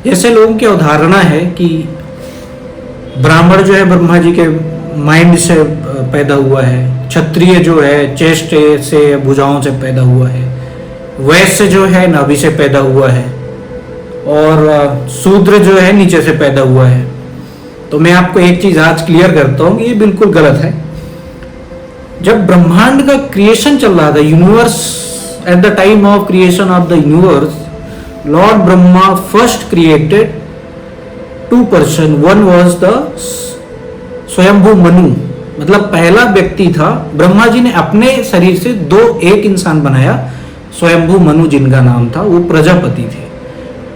जैसे लोगों की अवधारणा है कि ब्राह्मण जो है ब्रह्मा जी के माइंड से पैदा हुआ है, क्षत्रिय जो है चेस्ट से भुजाओं से पैदा हुआ है, वैश्य जो है नाभि से पैदा हुआ है, और शूद्र जो है नीचे से पैदा हुआ है। तो मैं आपको एक चीज आज क्लियर करता हूँ, ये बिल्कुल गलत है। जब ब्रह्मांड का क्रिएशन चल रहा था, universe, at the time of creation of the universe, Lord Brahma first created two person. One was the Swayambhu Manu, मतलब पहला व्यक्ति था। ब्रह्मा जी ने अपने शरीर से एक इंसान बनाया, स्वयंभू मनु जिनका नाम था, वो प्रजापति थे।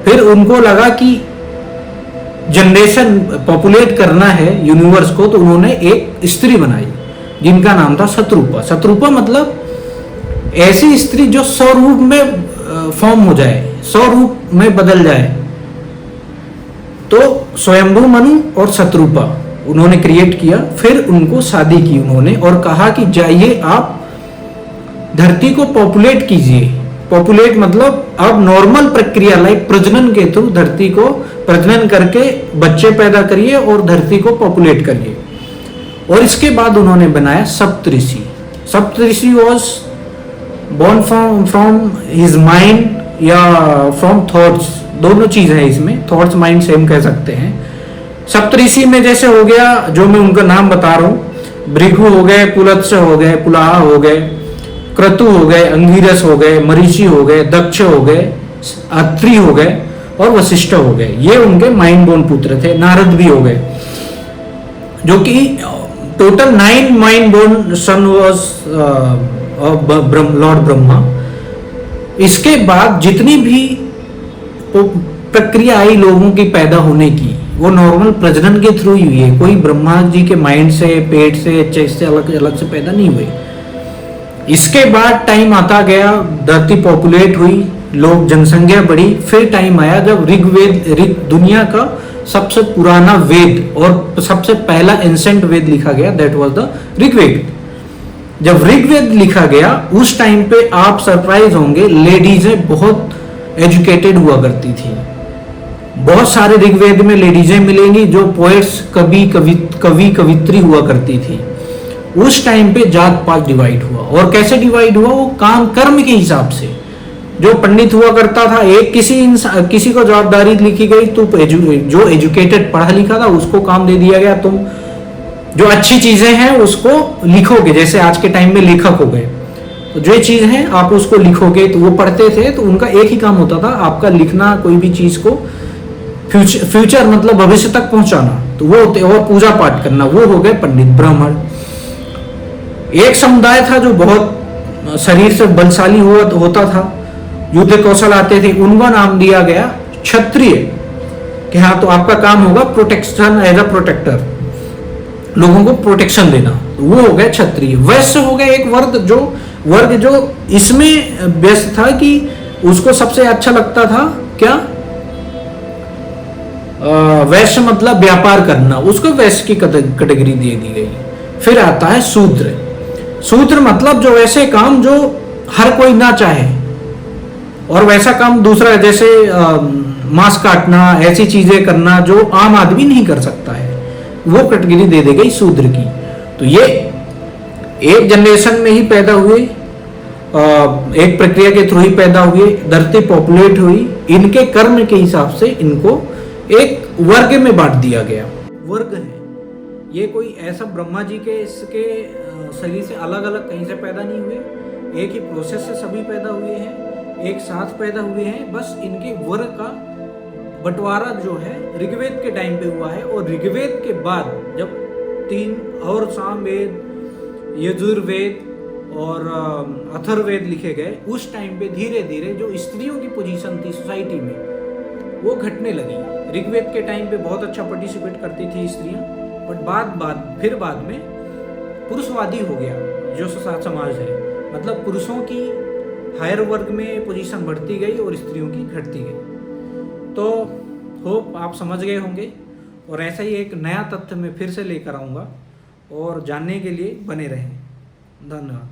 फिर उनको लगा कि जनरेशन पॉपुलेट करना है यूनिवर्स को, तो उन्होंने एक स्त्री बनाई जिनका नाम था शत्रुपा। शत्रुपा मतलब ऐसी स्त्री जो स्वरूप में फॉर्म हो जाए, स्वरूप में बदल जाए। तो स्वयंभू मनु और शत्रुपा उन्होंने क्रिएट किया। फिर उनको शादी की उन्होंने और कहा कि जाइए आप धरती को पॉपुलेट कीजिए। पॉपुलेट मतलब अब नॉर्मल प्रक्रिया लाइक प्रजनन के थ्रू धरती को प्रजनन करके बच्चे पैदा करिए और धरती को पॉपुलेट करिए। और इसके बाद उन्होंने बनाया सप्तऋषि। सप्तऋषि was born from his mind या from thoughts, दोनों चीज है इसमें, थॉट्स माइंड सेम कह सकते हैं। सप्तऋषि में जैसे हो गया, जो मैं उनका नाम बता रहा हूँ, भृगु हो गए, पुलत्स्य हो गए, पुलाह हो गए, क्रतु हो गए, अंगिरस हो गए, मरीचि हो गए, दक्ष हो गए, अत्रि हो गए और वशिष्ठ हो गए। ये उनके माइंड बोर्न पुत्र थे। नारद भी हो गए, जो कि total 9 mind born son was Lord Brahma. इसके बाद जितनी भी प्रक्रिया आई लोगों की पैदा होने की, वो नॉर्मल प्रजनन के थ्रू ही हुई है। कोई ब्रह्मा जी के माइंड से, पेट से, चेस्ट से अलग अलग से पैदा नहीं हुए। इसके बाद टाइम आता गया, धरती पॉपुलेट हुई, लोग जनसंख्या बढ़ी। फिर टाइम आया जब ऋग दुनिया का सबसे पुराना वेद और सबसे पहला एंसेंट वेद लिखा गया, दैट वाज द ऋग्वेद। जब ऋग्वेद लिखा गया उस टाइम पे आप सरप्राइज होंगे, लेडीजें बहुत एजुकेटेड हुआ करती थी। बहुत सारे ऋग्वेद में लेडीजें मिलेंगी जो पोएट्स, कवि कवित्री हुआ करती थी। उस टाइम पे जात पात डिवाइड हुआ। और कैसे डिवाइड हुआ? वो काम कर्म के हिसाब से। जो पंडित हुआ करता था, एक किसी को जवाबदारी लिखी गई, तो जो एजुकेटेड पढ़ा लिखा था उसको काम दे दिया गया, तुम जो अच्छी चीजें हैं उसको लिखोगे। जैसे आज के टाइम में लेखक हो गए, तो जो चीज है आप उसको लिखोगे। तो वो पढ़ते थे, तो उनका एक ही काम होता था, आपका लिखना, कोई भी चीज को फ्यूचर मतलब भविष्य तक पहुंचाना। तो वो होते, और पूजा पाठ करना, वो हो गए पंडित, ब्राह्मण। एक समुदाय था जो बहुत शरीर से बलशाली होता था, युद्ध कौशल आते थे, उनका नाम दिया गया क्षत्रिय। कि हाँ, तो आपका काम होगा प्रोटेक्शन, एज अ प्रोटेक्टर, लोगों को प्रोटेक्शन देना। तो वो हो गया क्षत्रिय। वैश्य हो गया एक वर्ग जो इसमें व्यस्त था कि उसको सबसे अच्छा लगता था क्या, वैश्य मतलब व्यापार करना, उसको वैश्य की कैटेगरी दे दी गई। फिर आता है शूद्र। शूद्र मतलब जो ऐसे काम जो हर कोई ना चाहे, और वैसा काम दूसरा, जैसे मांस काटना, ऐसी चीजें करना जो आम आदमी नहीं कर सकता है, वो कैटेगरी दे दी गई शूद्र की। तो ये एक जनरेशन में ही पैदा हुए, एक प्रक्रिया के थ्रू ही पैदा हुए, धरती पॉपुलेट हुई। इनके कर्म के हिसाब से इनको एक वर्ग में बांट दिया गया। वर्ग है ये, कोई ऐसा ब्रह्मा जी के इसके शरीर से अलग अलग कहीं से पैदा नहीं हुए, एक ही प्रोसेस से सभी पैदा हुए हैं, एक साथ पैदा हुए हैं। बस इनके वर्ग का बंटवारा जो है ऋग्वेद के टाइम पे हुआ है। और ऋग्वेद के बाद जब 3 और सामवेद, यजुर्वेद और अथर्ववेद लिखे गए, उस टाइम पे धीरे धीरे जो स्त्रियों की पोजीशन थी सोसाइटी में, वो घटने लगी। ऋग्वेद के टाइम पे बहुत अच्छा पार्टिसिपेट करती थी स्त्रियां, बट बाद में पुरुषवादी हो गया जो समाज है। मतलब पुरुषों की हायर वर्ग में पोजीशन बढ़ती गई और स्त्रियों की घटती गई। तो होप आप समझ गए होंगे, और ऐसा ही एक नया तथ्य मैं फिर से लेकर आऊँगा, और जानने के लिए बने रहें। धन्यवाद।